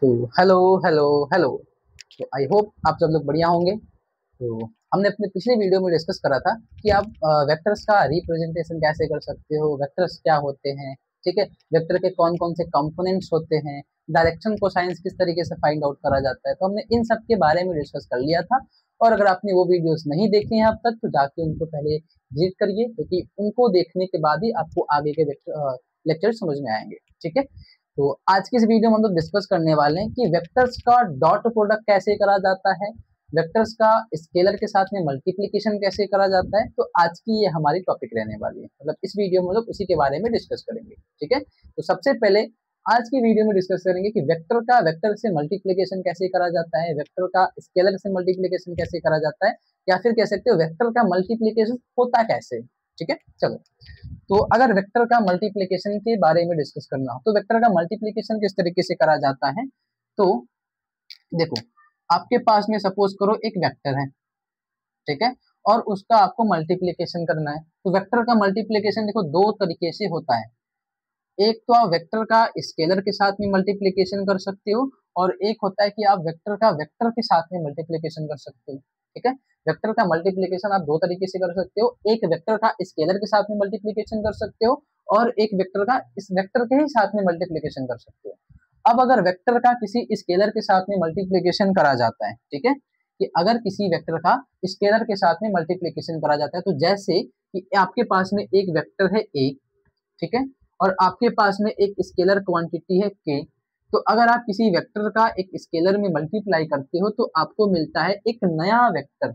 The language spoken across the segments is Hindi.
तो हेलो हेलो हेलो। तो आई होप आप सब लोग बढ़िया होंगे। तो हमने अपने पिछले वीडियो में डिस्कस करा था कि आप वेक्टर्स का रिप्रेजेंटेशन कैसे कर सकते हो, वेक्टर्स क्या होते हैं, ठीक है, वेक्टर के कौन कौन से कंपोनेंट्स होते हैं, डायरेक्शन को साइंस किस तरीके से फाइंड आउट करा जाता है। तो हमने इन सब के बारे में डिस्कस कर लिया था। और अगर आपने वो वीडियोस नहीं देखे हैं अब तक तो जाके उनको पहले विजिट करिए, क्योंकि उनको देखने के बाद ही आपको आगे के लेक्चर समझ में आएंगे। ठीक है, तो आज की इस वीडियो में हम लोग डिस्कस करने वाले हैं कि वेक्टर्स का डॉट प्रोडक्ट कैसे करा जाता है, वेक्टर्स का स्केलर के साथ में मल्टीप्लिकेशन कैसे करा जाता है। तो आज की ये हमारी टॉपिक रहने वाली है, मतलब इस वीडियो में हम लोग उसी के बारे में डिस्कस करेंगे। ठीक है, तो सबसे पहले आज की वीडियो में डिस्कस करेंगे कि वेक्टर से मल्टीप्लिकेशन कैसे करा जाता है, वेक्टर का स्केलर से मल्टीप्लिकेशन कैसे करा जाता है, या फिर कह सकते हो वेक्टर का मल्टीप्लिकेशन होता कैसे। ठीक है, चलो। तो अगर वेक्टर का मल्टीप्लिकेशन के बारे में डिस्कस करना हो तो वेक्टर का मल्टीप्लिकेशन किस तरीके से करा जाता है। तो देखो, आपके पास में सपोज करो एक वेक्टर है, ठीक है, और उसका आपको मल्टीप्लिकेशन करना है। तो वेक्टर का मल्टीप्लिकेशन देखो दो तरीके से होता है। एक तो आप वेक्टर का स्केलर के साथ में मल्टीप्लिकेशन कर सकते हो, और एक होता है कि आप वेक्टर का वेक्टर के साथ में मल्टीप्लिकेशन कर सकते हो। ठीक है, वेक्टर का मल्टीप्लिकेशन आप दो तरीके से कर सकते हो, एक वेक्टर का स्केलर के साथ में मल्टीप्लिकेशन कर सकते हो, और एक वेक्टर का इस वेक्टर के ही साथ में मल्टीप्लिकेशन कर सकते हो। अब अगर वेक्टर का किसी स्केलर के साथ में मल्टीप्लिकेशन करा जाता है, ठीक है, कि अगर किसी वेक्टर का स्केलर के साथ में मल्टीप्लिकेशन करा जाता है, तो जैसे कि आपके पास में एक वेक्टर है ए, ठीक है, और आपके पास में एक स्केलर क्वांटिटी है के। तो अगर आप किसी वेक्टर का एक स्केलर में मल्टीप्लाई करते हो तो आपको मिलता है एक नया वेक्टर।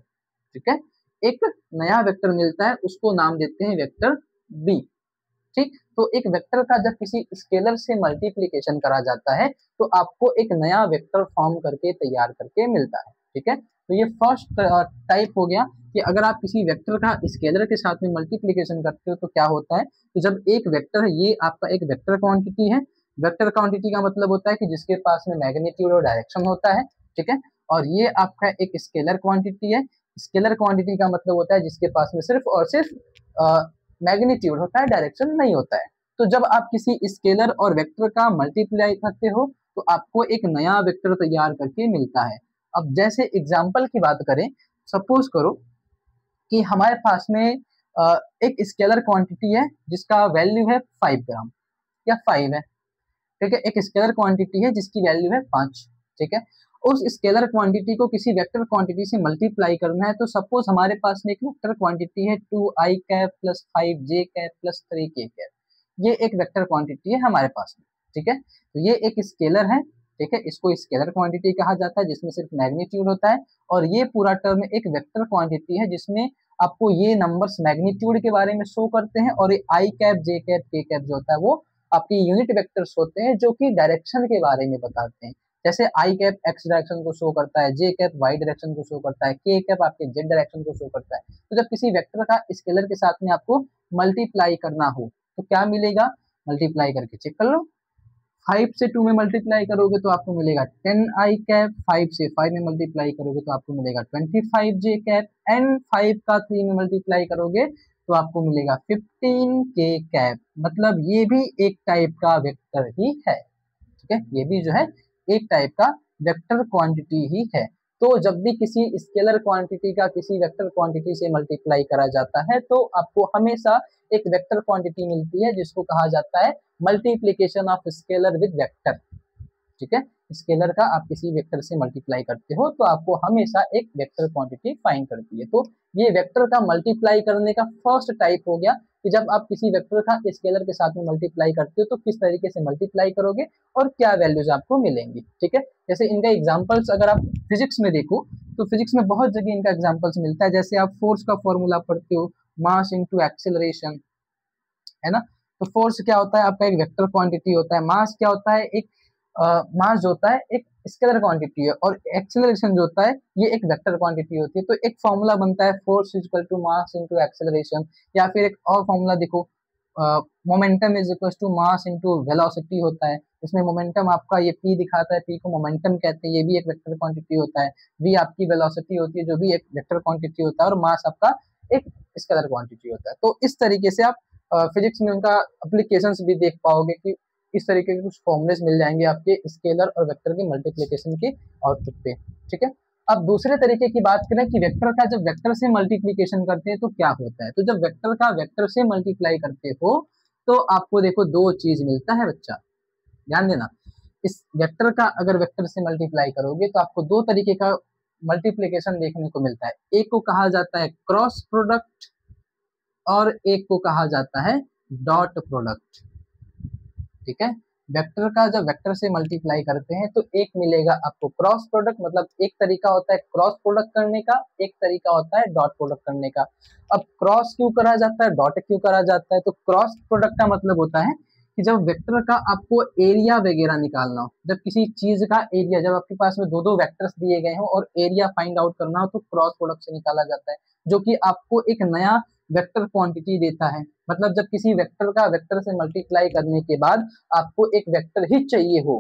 ठीक है, एक नया वेक्टर मिलता है, उसको नाम देते हैं वेक्टर बी। ठीक, तो एक वेक्टर का जब किसी स्केलर से मल्टीप्लिकेशन करा जाता है तो आपको एक नया वेक्टर फॉर्म करके तैयार करके मिलता है। ठीक है, तो ये फर्स्ट टाइप हो गया कि अगर आप किसी वेक्टर का स्केलर के साथ में मल्टीप्लिकेशन करते हो तो क्या होता है। तो जब एक वेक्टर है, ये आपका एक वेक्टर क्वांटिटी है। वेक्टर क्वांटिटी का मतलब होता है कि जिसके पास में मैग्नीट्यूड और डायरेक्शन होता है। ठीक है, और ये आपका एक स्केलर क्वांटिटी है। स्केलर क्वांटिटी का मतलब होता है जिसके पास में सिर्फ और सिर्फ मैग्नीट्यूड होता है, डायरेक्शन नहीं होता है। तो जब आप किसी स्केलर और वेक्टर का मल्टीप्लाई करते हो तो आपको एक नया वेक्टर तैयार करके मिलता है। अब जैसे एग्जांपल की बात करें, सपोज करो कि हमारे पास में एक स्केलर क्वांटिटी है जिसका वैल्यू है 5 ग्राम या 5 है। ठीक है, एक स्केलर क्वांटिटी है जिसकी वैल्यू है 5। ठीक है, उस स्केलर क्वांटिटी को किसी वेक्टर क्वांटिटी से मल्टीप्लाई करना है। तो सपोज हमारे पास में एक वेक्टर क्वांटिटी है 2i cap plus 5j cap plus 3k cap. ये एक वेक्टर क्वांटिटी है हमारे पास में। ठीक है, तो ये एक स्केलर है। ठीक है, इसको स्केलर क्वांटिटी कहा जाता है जिसमें सिर्फ मैग्नीट्यूड होता है। और ये पूरा टर्म एक वेक्टर क्वांटिटी है जिसमें आपको ये नंबर्स मैग्नीट्यूड के बारे में शो करते हैं, और ये आई कैप जे कैप के कैप जो होता है वो आपकी यूनिट वेक्टर्स होते हैं जो कि डायरेक्शन के बारे में बताते हैं। जैसे आई कैप एक्स डायरेक्शन को शो करता है, जे कैप वाई डायरेक्शन को शो करता है, के कैप आपके जेड डायरेक्शन को शो करता है। तो जब किसी वेक्टर का स्केलर के साथ में आपको मल्टीप्लाई करना हो तो क्या मिलेगा, मल्टीप्लाई करके चेक कर लो। 5 से 2 में मल्टीप्लाई करोगे तो आपको मिलेगा 10i कैप, 5 से 5 में मल्टीप्लाई करोगे तो आपको मिलेगा 25j कैप, एंड 5 का 3 में मल्टीप्लाई करोगे तो आपको मिलेगा 15k कैप। मतलब ये भी एक टाइप का वेक्टर ही है। ठीक है, ये भी जो है एक टाइप का वेक्टर क्वांटिटी ही है। तो जब भी किसी स्केलर क्वांटिटी का किसी वेक्टर क्वांटिटी से मल्टीप्लाई करा जाता है तो आपको हमेशा एक वेक्टर क्वांटिटी मिलती है जिसको कहा जाता है multiplication of scalar with vector. ठीक है, स्केलर का आप किसी वेक्टर से मल्टीप्लाई करते हो तो आपको हमेशा एक वेक्टर क्वांटिटी फाइंड करती है। तो ये वेक्टर का मल्टीप्लाई करने का फर्स्ट टाइप हो गया कि जब आप किसी वेक्टर का स्केलर के साथ में मल्टीप्लाई करते हो तो किस तरीके से मल्टीप्लाई करोगे और क्या वैल्यूज आपको मिलेंगी। ठीक है, जैसे इनका एग्जाम्पल्स अगर आप फिजिक्स में देखो तो फिजिक्स में बहुत जगह इनका एग्जाम्पल्स मिलता है। जैसे आप फोर्स का फॉर्मूला पढ़ते हो, मास इंटू एक्सेलरेशन, है ना। तो फोर्स क्या होता है, आपका एक वेक्टर क्वांटिटी होता है। मास क्या होता है, एक मास जो होता है एक स्केलर क्वांटिटी है, और एक्सेलरेशन जो होता है ये एक वेक्टर क्वांटिटी होती है। तो एक फॉर्मूला बनता है force equal to mass into acceleration. या फिर एक और फॉर्मूला देखो, momentum is equal to mass into velocity होता है। इसमें मोमेंटम आपका ये p दिखाता है, p को मोमेंटम कहते हैं, ये भी एक वेक्टर क्वांटिटी होता है। v आपकी वेलोसिटी होती है जो भी एक वेक्टर क्वांटिटी होता है, और मास आपका एक स्केलर क्वांटिटी होता है। तो इस तरीके से आप फिजिक्स में उनका एप्लीकेशंस भी देख पाओगे कि इस तरीके के कुछ फॉर्मूलेस मिल जाएंगे आपके स्केलर और वेक्टर के मल्टीप्लिकेशन के आउटपुट पे। ठीक है, अब दूसरे तरीके की बात करें कि वेक्टर का जब वेक्टर से मल्टीप्लिकेशन करते हैं तो क्या होता है। तो जब वेक्टर का वेक्टर से मल्टीप्लाई करते हो तो आपको देखो दो चीज मिलता है बच्चा, ध्यान देना। इस वेक्टर का अगर वेक्टर से मल्टीप्लाई करोगे तो आपको दो तरीके का मल्टीप्लिकेशन देखने को मिलता है। एक को कहा जाता है क्रॉस प्रोडक्ट और एक को कहा जाता है डॉट प्रोडक्ट। ठीक है, वेक्टर का जब वेक्टर से मल्टीप्लाई करते हैं तो एक मिलेगा आपको क्रॉस प्रोडक्ट, मतलब एक तरीका होता है क्रॉस प्रोडक्ट करने का, एक तरीका होता है डॉट प्रोडक्ट करने का। अब क्रॉस क्यों करा जाता है, डॉट क्यों करा जाता है, तो क्रॉस प्रोडक्ट का मतलब होता है कि जब वेक्टर का आपको एरिया वगैरह निकालना हो, जब किसी चीज का एरिया, जब आपके पास में दो दो वेक्टर्स दिए गए हो और एरिया फाइंड आउट करना हो तो क्रॉस प्रोडक्ट से निकाला जाता है, जो कि आपको एक नया वेक्टर क्वांटिटी देता है। मतलब जब किसी वेक्टर का वेक्टर से मल्टीप्लाई करने के बाद आपको एक वेक्टर ही चाहिए हो,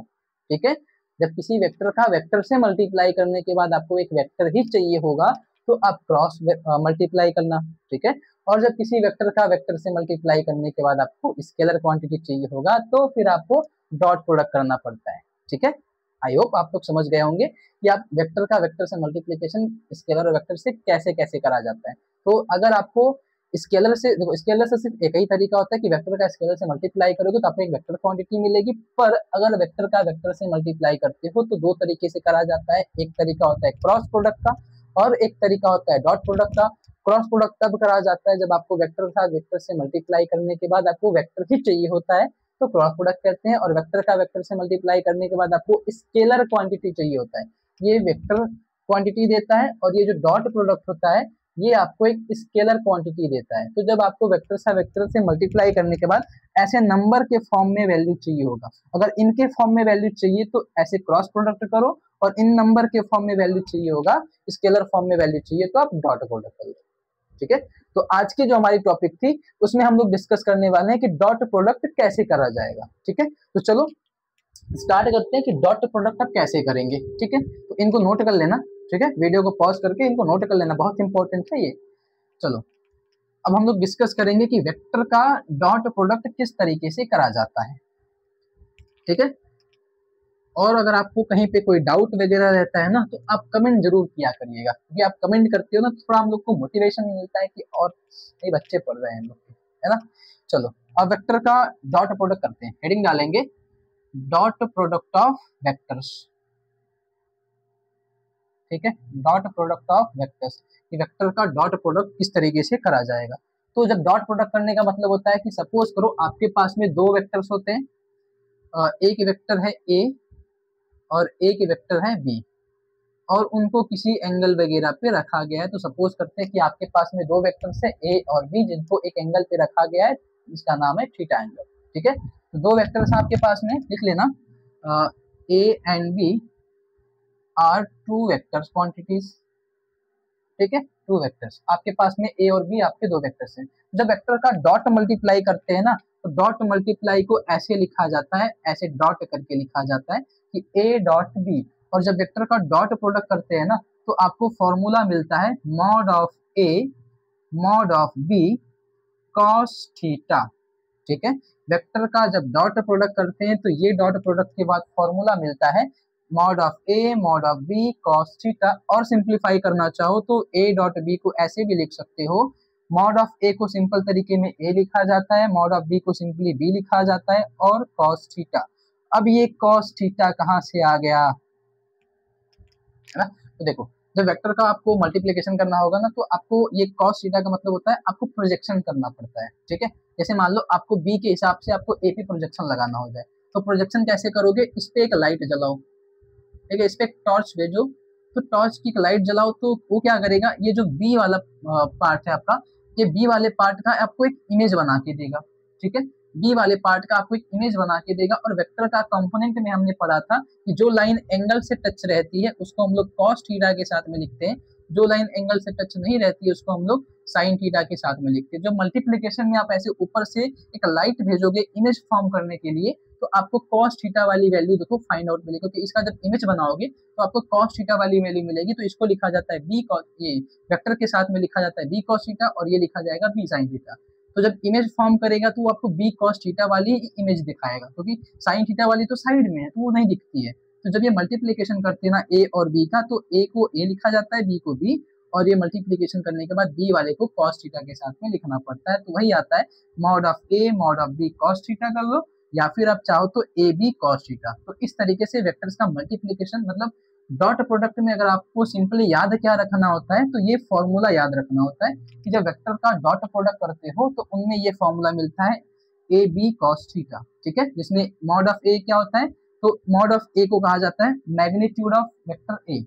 ठीक है, जब किसी वेक्टर का वेक्टर से मल्टीप्लाई करने के बाद आपको एक वेक्टर ही चाहिए होगा तो आप क्रॉस मल्टीप्लाई करना। ठीक है, और जब किसी वेक्टर का वेक्टर से मल्टीप्लाई करने के बाद आपको स्केलर क्वांटिटी चाहिए होगा तो फिर आपको डॉट प्रोडक्ट करना पड़ता है। ठीक है, आई होप आप लोग समझ गए होंगे कि आप वेक्टर का वेक्टर से मल्टीप्लिकेशन स्केलर और वेक्टर से कैसे कैसे करा जाता है। तो अगर आपको स्केलर से, देखो स्केलर से सिर्फ एक ही तरीका होता है कि वेक्टर का स्केलर से मल्टीप्लाई करोगे तो आपको एक वेक्टर क्वांटिटी मिलेगी, पर अगर वेक्टर का वेक्टर से मल्टीप्लाई करते हो तो दो तरीके से करा जाता है। एक तरीका होता है क्रॉस प्रोडक्ट का और एक तरीका होता है डॉट प्रोडक्ट का। क्रॉस प्रोडक्ट तब करा जाता है जब आपको वेक्टर का वेक्टर से मल्टीप्लाई करने के बाद आपको वेक्टर ही चाहिए होता है तो क्रॉस प्रोडक्ट करते हैं, और वेक्टर का वेक्टर से मल्टीप्लाई करने के बाद आपको स्केलर क्वांटिटी चाहिए होता है, ये वेक्टर क्वांटिटी देता है, और ये जो डॉट प्रोडक्ट होता है ये आपको एक स्केलर क्वांटिटी देता है। तो जब आपको वेक्टर से मल्टीप्लाई करने के बाद ऐसे नंबर के फॉर्म में वैल्यू चाहिए होगा, अगर इनके फॉर्म में वैल्यू चाहिए तो ऐसे क्रॉस प्रोडक्ट करो, और इन नंबर के फॉर्म में वैल्यू चाहिए होगा, स्केलर फॉर्म में वैल्यू चाहिए तो आप डॉट प्रोडक्ट कर लो। ठीक है, तो आज की जो हमारी टॉपिक थी उसमें हम लोग डिस्कस करने वाले हैं कि डॉट प्रोडक्ट कैसे करा जाएगा। ठीक है, तो चलो स्टार्ट करते हैं कि डॉट प्रोडक्ट आप कैसे करेंगे। ठीक है, तो इनको नोट कर लेना। ठीक है, वीडियो को पॉज करके इनको नोट कर लेना, बहुत इंपॉर्टेंट है ये। चलो अब हम लोग डिस्कस करेंगे कि वेक्टर का डॉट प्रोडक्ट किस तरीके से करा जाता है। ठीक है, और अगर आपको कहीं पे कोई डाउट वगैरह रहता है ना तो आप कमेंट जरूर किया करिएगा, क्योंकि आप कमेंट करते हो ना तो थोड़ा हम लोग को मोटिवेशन मिलता है कि और ये बच्चे पढ़ रहे हैं हम लोग, है ना। चलो अब वेक्टर का डॉट प्रोडक्ट करते हैं, हेडिंग डालेंगे डॉट प्रोडक्ट ऑफ वेक्टर्स। ठीक है, डॉट प्रोडक्ट ऑफ वेक्टर्स, कि वेक्टर का डॉट प्रोडक्ट किस तरीके से करा जाएगा। तो जब डॉट प्रोडक्ट करने का मतलब होता है कि सपोज करो आपके पास में दो वेक्टर्स होते हैं, एक वेक्टर है ए और एक वेक्टर है बी, और उनको किसी एंगल वगैरह पे रखा गया है। तो सपोज करते हैं कि आपके पास में दो वेक्टर्स है ए और बी जिनको एक एंगल पे रखा गया है, इसका नाम है थीटा एंगल। ठीक है, तो दो वेक्टर्स आपके पास में लिख लेना, A and B are two vectors quantities. ठीक है, टू वेक्टर्स आपके पास में ए और बी आपके दो वेक्टर्स हैं। जब वेक्टर का डॉट मल्टीप्लाई करते हैं ना तो डॉट मल्टीप्लाई को ऐसे लिखा जाता है, ऐसे डॉट करके लिखा जाता है कि ए डॉट बी, और जब वेक्टर का डॉट प्रोडक्ट करते हैं ना तो आपको फॉर्मूला मिलता है mod of A mod of B cos theta. ठीक है, वेक्टर का जब डॉट प्रोडक्ट करते हैं तो ये डॉट प्रोडक्ट के बाद फॉर्मूला मिलता है mod of A mod of B cos theta. और सिंप्लीफाई करना चाहो तो ए डॉट बी को ऐसे भी लिख सकते हो, मॉड ऑफ ए को सिंपल तरीके में ए लिखा जाता है, मॉड ऑफ बी को सिंपली बी लिखा जाता है, और कॉस थीटा। अब ये कॉस थीटा कहाँ से आ गया, है ना। तो देखो जब वेक्टर का आपको मल्टीप्लिकेशन करना होगा ना तो आपको ये कॉस थीटा का मतलब होता है आपको प्रोजेक्शन करना पड़ता है। ठीक है, जैसे मान लो आपको बी के हिसाब से आपको ए पे प्रोजेक्शन लगाना हो जाए, तो प्रोजेक्शन कैसे करोगे, इस पे एक लाइट जलाओ, ठीक है, इस पे एक टॉर्च भेजो, तो टॉर्च की लाइट जलाओ तो वो क्या करेगा, ये जो बी वाला पार्ट है आपका, ये बी वाले पार्ट का आपको एक इमेज बना के देगा। ठीक है, बी वाले पार्ट का आपको एक इमेज बना के देगा। और वेक्टर का कंपोनेंट में हमने पढ़ा था कि जो लाइन एंगल से टच रहती है उसको हम लोग कॉस थीटा के साथ में लिखते हैं, जो लाइन एंगल से टच नहीं रहती है उसको हम लोग साइन थीटा के साथ में लिखते हैं। जब मल्टीप्लिकेशन में आप ऐसे ऊपर से एक लाइट भेजोगे इमेज फॉर्म करने के लिए तो आपको कॉस थीटा वाली वैल्यू देखो फाइंड आउट मिलेगी, क्योंकि इसका जब इमेज बनाओगे तो आपको कॉस थीटा वाली वैल्यू मिलेगी। तो इसको लिखा जाता है बी कॉस, ये वेक्टर के साथ में लिखा जाता है बी कॉस थीटा, और ये लिखा जाएगा बी साइन थीटा। तो जब इमेज फॉर्म करेगा तो वो आपको बी कॉस थीटा वाली इमेज दिखाएगा, क्योंकि साइन थीटा वाली तो साइड में है तो वो नहीं दिखती है। तो जब ये मल्टीप्लीकेशन करते हैं ना ए और बी का, तो ए को ए लिखा जाता है, बी को बी, और ये मल्टीप्लीकेशन करने के बाद बी वाले को कॉस थीटा के साथ में लिखना पड़ता है। तो वही आता है mod of A mod of B cos theta कर लो, या फिर आप चाहो तो ए बी कॉस थीटा। तो इस तरीके से वेक्टर्स का मल्टीप्लीकेशन, मतलब डॉट प्रोडक्ट में अगर आपको सिंपली याद क्या रखना होता है, तो ये फॉर्मूला याद रखना होता है कि जब वेक्टर का डॉट प्रोडक्ट करते हो तो उनमें ये फॉर्मूला मिलता है ए बी कॉस थीटा, ठीक है, जिसमें मॉड ऑफ ए क्या होता है, तो मॉड ऑफ ए को कहा जाता है मैग्नीट्यूड ऑफ वेक्टर ए।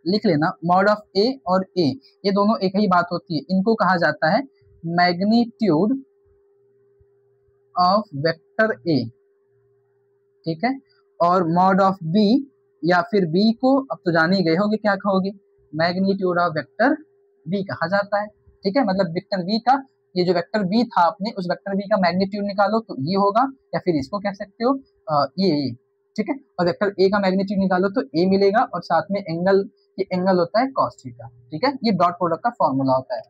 लिख लेना, मॉड ऑफ ए और ए ये दोनों एक ही बात होती है, इनको कहा जाता है मैग्नीट्यूड ऑफ वेक्टर ए, ठीक है। और मॉड ऑफ बी या फिर बी को अब तो जान ही गए होगे क्या कहोगे, मैग्नीट्यूड ऑफ वेक्टर बी कहा जाता है, ठीक है। मतलब वेक्टर बी का, ये जो वेक्टर बी था अपने, उस वेक्टर बी का मैग्नीट्यूड निकालो तो ये होगा, या फिर इसको कह सकते हो ये, ठीक है। और वेक्टर ए का मैग्नीट्यूड निकालो तो ए मिलेगा, और साथ में एंगल, ये एंगल होता है कॉस थीटा, ठीक है। ये डॉट प्रोडक्ट का फॉर्मूला होता है।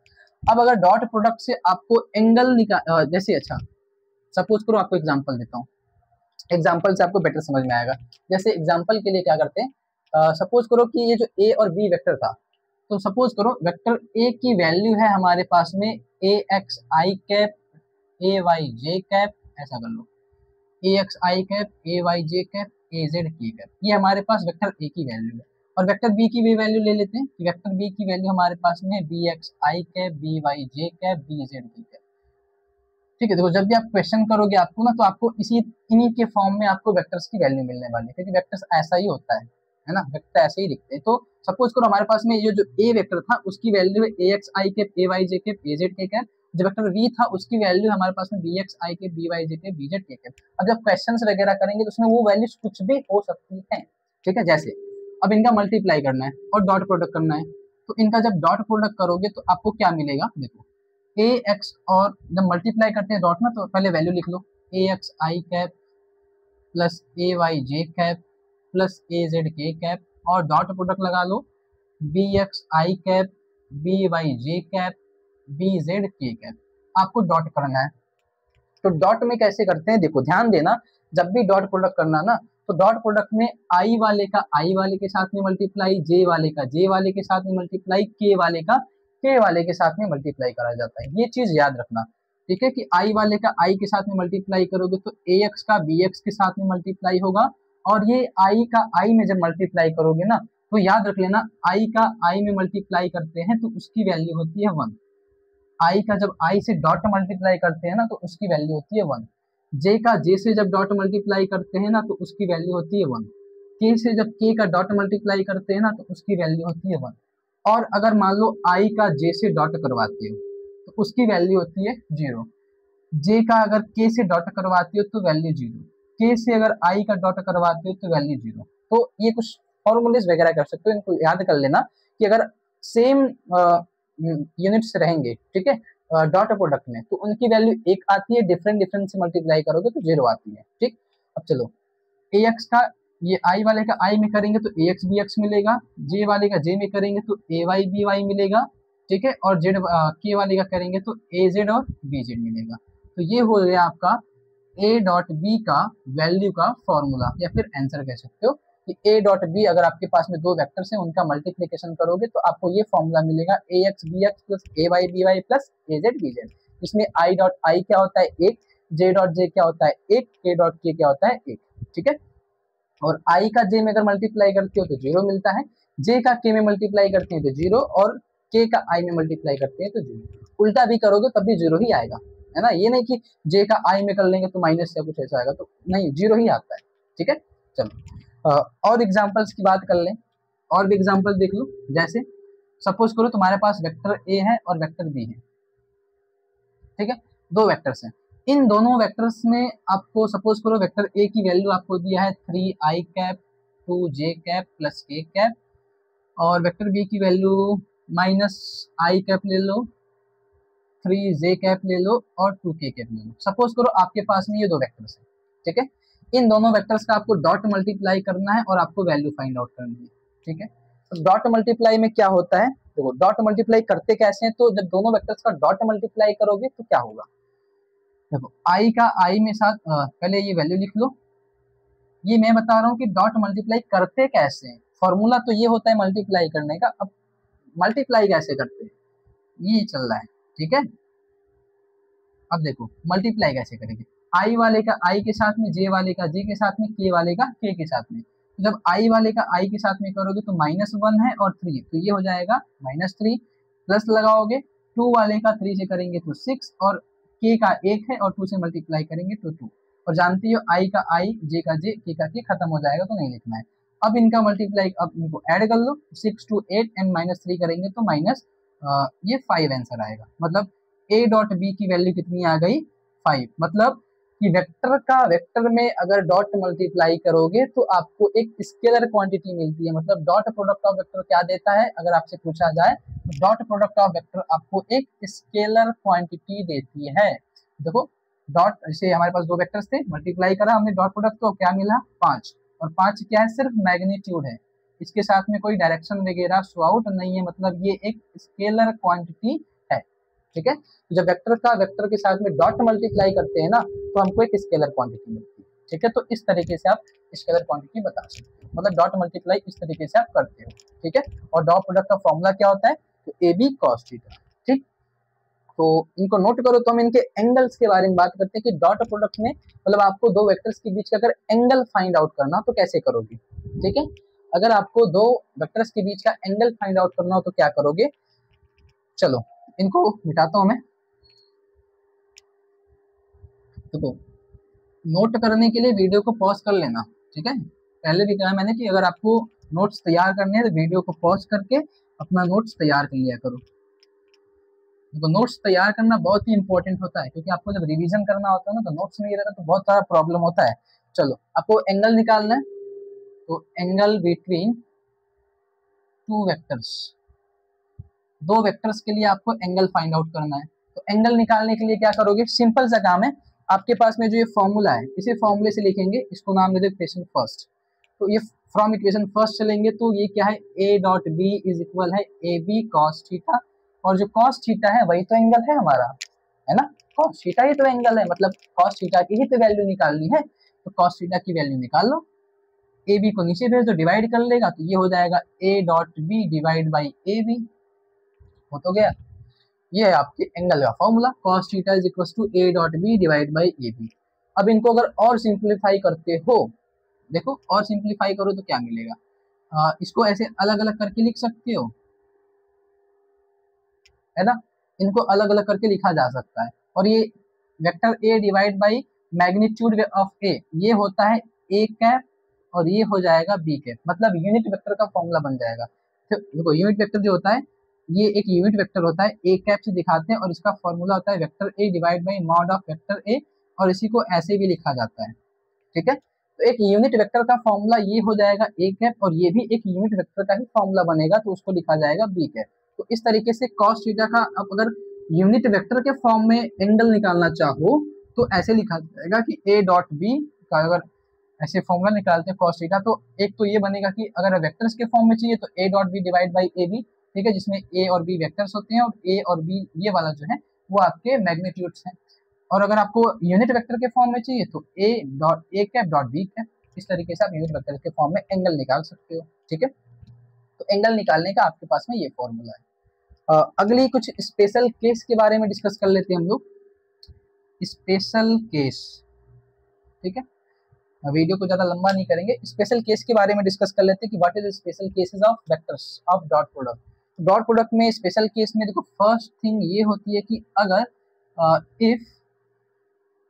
अब अगर डॉट प्रोडक्ट से आपको एंगल निकाल, जैसे अच्छा सपोज करो, आपको एग्जांपल देता हूँ, एग्जांपल से आपको बेटर समझ में आएगा। जैसे एग्जांपल के लिए क्या करते हैं, सपोज करो कि ये जो ए और बी वेक्टर था, तो सपोज करो वेक्टर ए की वैल्यू है हमारे पास में A X I cap A Y J cap, ऐसा कर लो, A X I cap A Y J cap A Z K cap, ये हमारे पास वेक्टर ए की वैल्यू है। और वेक्टर बी की भी वैल्यू ले लेते हैं कि वेक्टर बी की वैल्यू हमारे पास में B X I cap B Y J cap B Z K cap, ठीक है। देखो जब भी आप क्वेश्चन करोगे आपको ना, तो आपको इन्हीं के फॉर्म में आपको वेक्टर्स की वैल्यू मिलने वाली है, क्योंकि वेक्टर्स ऐसा ही होता है ना, वेक्टर ऐसे ही दिखते हैं। तो सपोज करो हमारे पास में ये जो ए वेक्टर था उसकी वैल्यू है A X I cap A Y J cap A Z K cap, जो वेक्टर वी था उसकी वैल्यू हमारे पास में B X I cap B Y J cap B Z K cap. अब जब क्वेश्चन वगैरह करेंगे तो उसमें वो वैल्यूज कुछ भी हो सकती है, ठीक है। जैसे अब इनका मल्टीप्लाई करना है और डॉट प्रोडक्ट करना है, तो इनका जब डॉट प्रोडक्ट करोगे तो आपको क्या मिलेगा, देखो ए एक्स, और जब मल्टीप्लाई करते हैं डॉट में तो पहले वैल्यू लिख लो, A X I cap plus A Y J cap plus A Z K cap, और डॉट प्रोडक्ट लगा लो B X I cap B Y J cap B Z K cap. आपको डॉट करना है, तो डॉट में कैसे करते हैं, देखो ध्यान देना, जब भी डॉट प्रोडक्ट करना ना, तो डॉट प्रोडक्ट में आई वाले का आई वाले के साथ में मल्टीप्लाई, जे वाले का जे वाले के साथ में मल्टीप्लाई, के वाले का के वाले के साथ में मल्टीप्लाई करा जाता है। ये चीज याद रखना, ठीक है, कि आई वाले का आई के साथ में मल्टीप्लाई करोगे तो ए एक्स का बी एक्स के साथ में मल्टीप्लाई होगा, और ये आई का आई में जब मल्टीप्लाई करोगे ना, तो याद रख लेना आई का आई में मल्टीप्लाई करते हैं तो उसकी वैल्यू होती है 1। आई का जब आई से डॉट मल्टीप्लाई करते हैं ना तो उसकी वैल्यू होती है 1। जे का जे से जब डॉट मल्टीप्लाई करते हैं ना तो उसकी वैल्यू होती है 1। के से जब के का डॉट मल्टीप्लाई करते हैं ना तो उसकी वैल्यू होती है 1। और अगर मान लो आई का जे से डॉट करवाते हो तो उसकी वैल्यू होती है 0। जे का अगर के से डॉट करवाते हो तो वैल्यू 0, के से अगर आई का डॉट करवाते हो तो वैल्यू 0। तो ये कुछ फॉर्मूलेस वगैरह कर सकते हो, इनको याद कर लेना कि अगर सेम यूनिट्स रहेंगे, ठीक है, डॉट प्रोडक्ट में, तो उनकी वैल्यू एक आती है, डिफरेंट डिफरेंट से मल्टीप्लाई करोगे तो 0 आती है, ठीक। अब चलो ए एक्स का ये आई वाले का आई में करेंगे तो ए एक्स बी एक्स मिलेगा, जे वाले का जे में करेंगे तो ए वाई बी वाई मिलेगा, ठीक है, और जेड के वाले का करेंगे तो ए जेड और बी जेड मिलेगा। तो ये हो गया आपका ए डॉट बी का वैल्यू का फॉर्मूला, या फिर आंसर कह सकते हो कि ए डॉट बी, अगर आपके पास में दो वेक्टर्स हैं उनका मल्टीप्लिकेशन करोगे तो आपको ये फॉर्मूला मिलेगा ए एक्स बी एक्स प्लस ए वाई बी वाई प्लस ए जेड बी जेड। इसमें आई डॉट आई क्या होता है 1, जे डॉट जे क्या होता है 1, के डॉट के क्या होता है 1, ठीक है। और आई का जे में अगर मल्टीप्लाई करते हो तो 0 मिलता है, जे का के में मल्टीप्लाई करते हैं तो 0, और के का आई में मल्टीप्लाई करते हैं तो 0। उल्टा भी करोगे तब भी 0 ही आएगा, है ना। ये नहीं कि जे का आई में कर लेंगे तो माइनस या कुछ ऐसा आएगा, तो नहीं, 0 ही आता है, ठीक है। चलो और एग्जांपल्स की बात कर लें, और भी एग्जांपल देख लो। जैसे सपोज करो तुम्हारे पास वेक्टर ए है और वेक्टर बी है, ठीक है, दो वेक्टर्स हैं। इन दोनों वेक्टर्स में आपको सपोज करो वेक्टर ए की वैल्यू आपको दिया है 3i cap 2j cap plus k cap, और वेक्टर बी की वैल्यू -i कैप ले लो, 3j कैप ले लो और 2k कैप ले लो। सपोज करो आपके पास में ये दो वेक्टर्स हैं, ठीक है। इन दोनों वेक्टर्स का आपको डॉट मल्टीप्लाई करना है और आपको वैल्यू फाइंड आउट करनी है, ठीक है। तो डॉट मल्टीप्लाई में क्या होता है, देखो डॉट मल्टीप्लाई करते कैसे हैं, तो जब दोनों वेक्टर्स का डॉट मल्टीप्लाई करोगे तो क्या होगा, देखो आई का आई में साथ पहले ये वैल्यू लिख लो, ये मैं बता रहा हूँ कि डॉट मल्टीप्लाई करते कैसे हैं, फॉर्मूला तो ये होता है मल्टीप्लाई करने का, अब मल्टीप्लाई कैसे करते हैं ये चल रहा है, ठीक है। अब देखो मल्टीप्लाई कैसे करेंगे, आई वाले का आई के साथ में, जे वाले का जे के साथ में, के वाले का के के साथ में, तो जब आई वाले का आई के साथ में करोगे तो -1 है और 3, तो ये हो जाएगा -3, प्लस लगाओगे 2 वाले का 3 से करेंगे तो 6, और के का 1 है और 2 से मल्टीप्लाई करेंगे तो 2, और जानती हो आई का आई, जे का जे, के का के, खत्म हो जाएगा तो नहीं लिखना है। अब इनका मल्टीप्लाई, अब इनको ऐड कर लो, 6 to 8 एंड -3 करेंगे तो ये 5 आंसर आएगा, मतलब ए डॉट बी की वैल्यू कितनी आ गई 5, मतलब कि वेक्टर में अगर डॉट मल्टीप्लाई करोगे तो आपको एक स्केलर क्वांटिटी मिलती है, मतलब डॉट प्रोडक्ट ऑफ वेक्टर क्या देता है, अगर आपसे पूछा जाए तो डॉट प्रोडक्ट ऑफ वेक्टर आपको एक स्केलर क्वांटिटी देती है। देखो डॉट, जैसे हमारे पास दो वेक्टर्स थे, मल्टीप्लाई करा हमने डॉट प्रोडक्ट, तो क्या मिला 5, और 5 क्या है, सिर्फ मैग्नीट्यूड है, इसके साथ में कोई डायरेक्शन वगैरह शो आउट नहीं है, मतलब ये एक स्केलर क्वांटिटी है, ठीक है। तो जब वेक्टर के साथ में डॉट मल्टीप्लाई करते हैं ना, तो हमको एक स्केलर क्वांटिटी मिलती है, ठीक है। तो इस तरीके से आप स्केलर क्वांटिटी बता सकते हो, मतलब डॉट मल्टीप्लाई इस तरीके से आप करते हो, ठीक है। और डॉट प्रोडक्ट का फॉर्मूला क्या होता है, तो ए बी कॉस थीटा, ठीक। तो इनको नोट करो, तो हम इनके एंगल्स के बारे में बात करते हैं कि डॉट प्रोडक्ट में, मतलब आपको दो वेक्टर्स के बीच का अगर एंगल फाइंड आउट करना तो कैसे करोगे, ठीक है। अगर आपको दो वेक्टर्स के बीच का एंगल फाइंड आउट करना हो तो क्या करोगे, चलो इनको मिटाता हूं मैं। देखो नोट करने के लिए वीडियो को पॉज कर लेना, ठीक है। पहले भी कहा मैंने कि अगर आपको नोट्स तैयार करने हैं तो वीडियो को पॉज करके अपना नोट्स तैयार कर लिया करो। तो नोट्स तैयार करना बहुत ही इंपॉर्टेंट होता है, क्योंकि आपको जब रिवीजन करना होता है ना, तो नोट्स नहीं रहता तो बहुत सारा प्रॉब्लम होता है। चलो आपको एंगल निकालना है, तो एंगल बिटवीन टू वेक्टर्स, दो वेक्टर्स के लिए आपको एंगल फाइंड आउट करना है। तो एंगल निकालने के लिए क्या करोगे, सिंपल सा काम है, आपके पास में जो ये फॉर्मूला है इसी फॉर्मूले से लिखेंगे, इसको नाम दे दो इक्वेशन फर्स्ट। तो ये फ्रॉम इक्वेशन फर्स्ट चलेंगे तो ये क्या है, A dot B is equal है ए बी कॉस थीटा, और जो कॉस थीटा है वही तो एंगल है हमारा, है ना, कॉस थीटा ही तो एंगल है, मतलब कॉस थीटा की ही तो वैल्यू निकालनी है, तो कॉस थीटा की वैल्यू निकाल लो। ए बी को नीचे भेज दो, डिवाइड कर लेगा तो ये हो जाएगा A dot B divide by A B, हो तो गया। ये है आपके एंगल का formula, cos theta is equal to a dot B divide by A B. अब इनको अगर और सिंप्लीफाई करते हो, देखो और सिंप्लीफाई करो तो क्या मिलेगा, इसको ऐसे अलग अलग करके लिख सकते हो, है ना, इनको अलग अलग करके लिखा जा सकता है। और ये vector a divide by magnitude of a, ये होता है a कैप और ये हो जाएगा b कैप, मतलब यूनिट वेक्टर का फॉर्मूला बन जाएगा। तो देखो यूनिट वेक्टर जो होता है ये एक यूनिट वेक्टर होता है, a कैप से दिखाते हैं, और इसका फॉर्मूला होता है vector a divide by mod of vector a, और इसी को ऐसे भी लिखा जाता है, ठीक है। तो एक यूनिट वेक्टर का फॉर्मूला ये हो जाएगा a कैप, और ये भी एक यूनिट वेक्टर का ही फॉर्मूला बनेगा, तो उसको लिखा जाएगा b कैप। तो इस तरीके से cos थीटा का अब अगर यूनिट वेक्टर के फॉर्म में एंगल निकालना चाहो तो ऐसे लिखा जाएगा कि a डॉट बी का अगर ऐसे फॉर्मूला निकालते हैं cos थीटा, तो एक तो ये बनेगा कि अगर वेक्टर्स के फॉर्म में चाहिए तो a dot B divide by A B, ठीक है, जिसमें a और b वेक्टर्स होते हैं, और a और b ये वाला जो है वो आपके मैग्नीट्यूड्स हैं। और अगर आपको यूनिट वेक्टर के फॉर्म में चाहिए तो a cap dot b cap, इस तरीके से आप यूनिट वेक्टर के फॉर्म में एंगल निकाल सकते हो, ठीक है। तो एंगल निकालने का आपके पास में ये फॉर्मूला है। अगली कुछ स्पेशल केस के बारे में डिस्कस कर लेते हैं हम लोग, स्पेशल केस, ठीक है। वीडियो को ज्यादा लंबा नहीं करेंगे, स्पेशल केस के बारे में डिस्कस कर लेते हैं कि what is special cases of vectors of dot product. Dot product में स्पेशल केस में देखो फर्स्ट थिंग ये होती है कि अगर if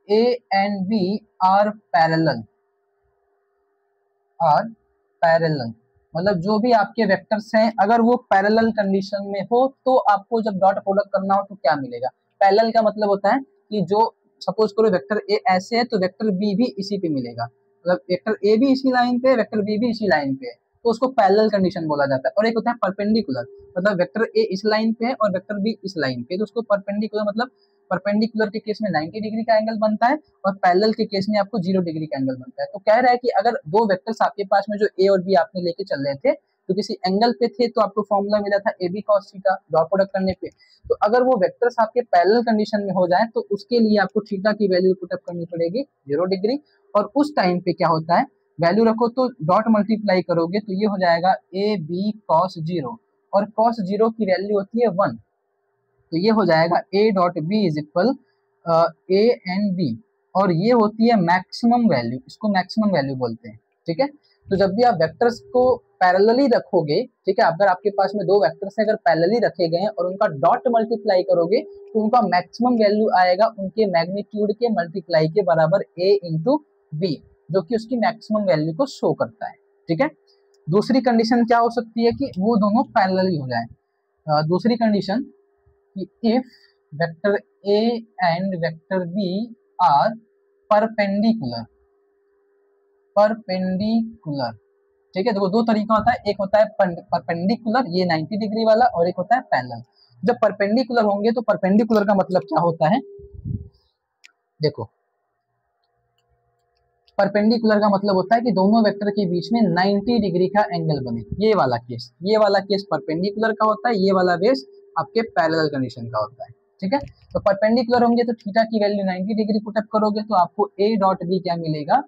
A and B are parallel, मतलब जो भी आपके वेक्टर्स हैं अगर वो पैरेलल कंडीशन में हो तो आपको जब डॉट प्रोडक्ट करना हो तो क्या मिलेगा। पैरेलल का मतलब होता है कि जो सपोज करो वेक्टर ए ऐसे है तो वेक्टर बी भी इसी पे मिलेगा, मतलब वेक्टर ए भी इसी लाइन पे, वेक्टर बी भी इसी लाइन पे है, तो उसको पैरेलल कंडीशन बोला जाता है। और एक होता है परपेंडिकुलर, मतलब वेक्टर ए इस लाइन पे है और वेक्टर बी इस लाइन पे, तो उसको परपेंडिकुलर, मतलब परपेंडिकुलर के केस में 90 डिग्री का एंगल बनता है और पैरेलल के केस में आपको 0 डिग्री का एंगल बनता है। तो कह रहा है कि अगर दो वेक्टर्स आपके पास में जो ए और बी आपने लेके चल रहे थे, तो किसी एंगल पे थे तो आपको फॉर्मूला मिला था A B cos theta dot product करने पे। तो अगर वो वेक्टर्स आपके पैरेलल कंडीशन में हो जाए तो उसके लिए आपको थीटा की वैल्यू पुटअप करनी पड़ेगी 0 डिग्री, और उस टाइम पे क्या होता है, वैल्यू रखो तो डॉट मल्टीप्लाई करोगे तो ये हो जाएगा ए बी कॉस 0, और कॉस 0 की वैल्यू होती है 1, तो ये हो जाएगा A dot B is equal A and B, और ये होती है मैक्सिमम वैल्यू, इसको मैक्सिमम वैल्यू बोलते हैं। ठीक है, तो जब भी आप वेक्टर्स को पैरेलली रखोगे, ठीक है, अगर आपके पास में दो वेक्टर्स हैं, अगर पैरेलली रखे गए हैं और उनका डॉट मल्टीप्लाई करोगे तो उनका मैक्सिमम वैल्यू आएगा उनके मैग्नीट्यूड के मल्टीप्लाई के बराबर ए इंटू बी, जो कि उसकी मैक्सिमम वैल्यू को शो करता है। ठीक है, दूसरी कंडीशन क्या हो सकती है कि वो दोनों पैरेलली हो जाए। दूसरी कंडीशन कि if vector A and vector B are perpendicular, perpendicular. ठीक है, देखो दो तरीका होता है, एक होता है परपेंडिकुलर ये 90 डिग्री वाला, और एक होता है पैरेलल। जब परपेंडिकुलर होंगे तो परपेंडिकुलर का मतलब क्या होता है, देखो परपेंडिकुलर का मतलब होता है कि दोनों वेक्टर के बीच में 90 डिग्री का एंगल बने, ये वाला केस, ये वाला केस परपेंडिकुलर का होता है, ये वाला केस आपके पैरेलल कंडीशन का होता है। ठीक है, तो परपेंडिकुलर होंगे तो थीटा की वैल्यू 90 डिग्री पुटअप करोगे तो आपको ए डॉट बी क्या मिलेगा,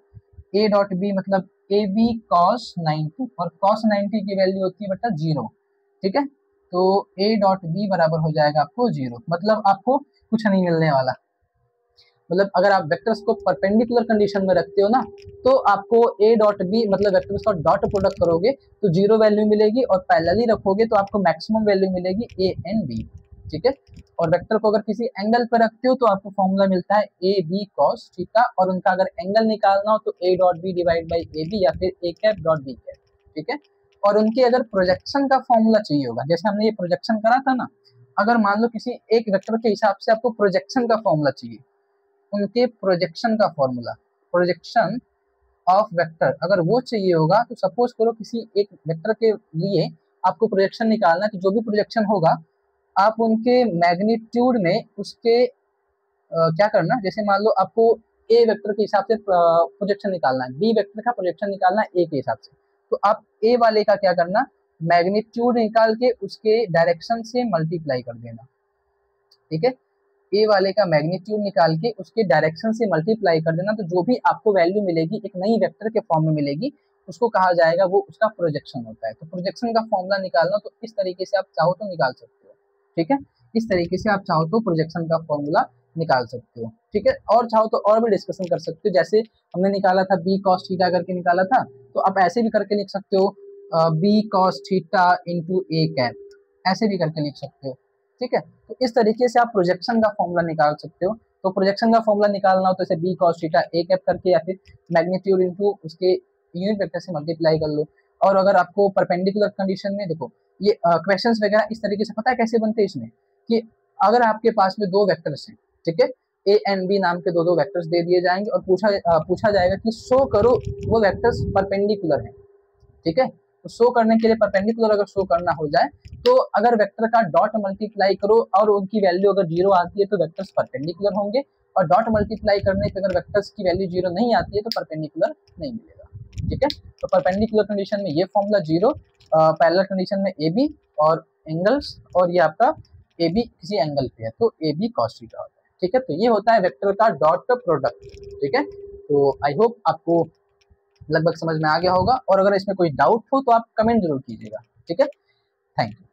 ए डॉट बी मतलब ए बी कॉस 90, और कॉस 90 की वैल्यू होती है बेटा 0। ठीक है, तो ए डॉट बी बराबर हो जाएगा आपको 0, मतलब आपको कुछ नहीं मिलने वाला। मतलब अगर आप वेक्टर्स को परपेंडिकुलर कंडीशन में रखते हो ना, तो आपको ए डॉट बी मतलब वेक्टर्स का डॉट प्रोडक्ट करोगे तो 0 वैल्यू मिलेगी, और पैरेलली रखोगे तो आपको मैक्सिमम वैल्यू मिलेगी ए एंड बी। ठीक है, और वेक्टर को अगर किसी एंगल पर रखते हो तो आपको फॉर्मूला मिलता है ए बी कॉस थीटा, और उनका अगर एंगल निकालना हो तो A dot B divide by A B, या फिर A cap dot B cap. ठीक है, और उनके अगर प्रोजेक्शन का फॉर्मूला चाहिए होगा, जैसे हमने ये प्रोजेक्शन करा था ना, अगर मान लो किसी एक वेक्टर के हिसाब से आपको प्रोजेक्शन का फॉर्मूला चाहिए, उनके प्रोजेक्शन का फॉर्मूला, प्रोजेक्शन ऑफ वेक्टर अगर वो चाहिए होगा, तो सपोज करो किसी एक वेक्टर के लिए आपको प्रोजेक्शन निकालना है, तो जो भी प्रोजेक्शन होगा आप उनके मैग्नीट्यूड में उसके क्या करना, जैसे मान लो आपको ए वेक्टर के हिसाब से प्रोजेक्शन निकालना है, बी वेक्टर का प्रोजेक्शन निकालना है ए के हिसाब से, तो आप ए वाले का क्या करना, मैग्नीट्यूड निकाल के उसके डायरेक्शन से मल्टीप्लाई कर देना। ठीक है, ए वाले का मैग्नीट्यूड निकाल के उसके डायरेक्शन से मल्टीप्लाई कर देना, तो जो भी आपको वैल्यू मिलेगी एक नई वेक्टर के फॉर्म में मिलेगी, उसको कहा जाएगा, वो उसका प्रोजेक्शन होता है। तो प्रोजेक्शन का फॉर्मूला निकालना तो इस तरीके से आप चाहो तो निकाल सकते हो। ठीक है, इस तरीके से आप चाहो तो प्रोजेक्शन का फॉर्मूला निकाल सकते हो। ठीक है, और चाहो तो और भी डिस्कशन कर सकते हो, जैसे हमने निकाला था बी कॉस थीटा करके निकाला था, तो आप ऐसे भी करके लिख सकते हो B cos theta into A cap, ऐसे भी करके लिख सकते हो। ठीक है, तो इस तरीके से आप प्रोजेक्शन का फॉर्मूला निकाल सकते हो। तो प्रोजेक्शन का फॉर्मूला निकालना हो तो जैसे B cos theta A cap करके, या फिर मैग्नीट्यूड इनटू उसके यूनिट वेक्टर से मल्टीप्लाई कर लो। और अगर आपको परपेंडिकुलर कंडीशन में, देखो ये क्वेश्चंस वगैरह इस तरीके से पता है कैसे बनते हैं इसमें, कि अगर आपके पास में दो वेक्टर्स हैं, ठीक है, ए एंड बी नाम के दो वेक्टर्स दे दिए जाएंगे, और पूछा जाएगा कि शो करो वो वेक्टर्स परपेंडिकुलर है। ठीक है, तो शो करने के लिए परपेंडिकुलर अगर शो करना हो जाए, तो अगर वेक्टर का डॉट मल्टीप्लाई करो और उनकी वैल्यू अगर 0 आती है तो वेक्टर्स परपेंडिकुलर होंगे, और डॉट मल्टीप्लाई करने पे अगर वेक्टर्स की वैल्यू 0 नहीं आती है तो परपेंडिकुलर नहीं मिलेगा। ठीक है, तो परपेंडिकुलर कंडीशन में ये फॉर्मूला 0, पैरेलल कंडीशन में ए बी और एंगल्स, और ये आपका ए बी किसी एंगल पे है तो ए बी कॉस थीटा होता है। ठीक है, तो ये होता है वेक्टर का डॉट प्रोडक्ट। ठीक है, तो आई होप आपको लगभग समझ में आ गया होगा, और अगर इसमें कोई डाउट हो तो आप कमेंट जरूर कीजिएगा। ठीक है, थैंक यू।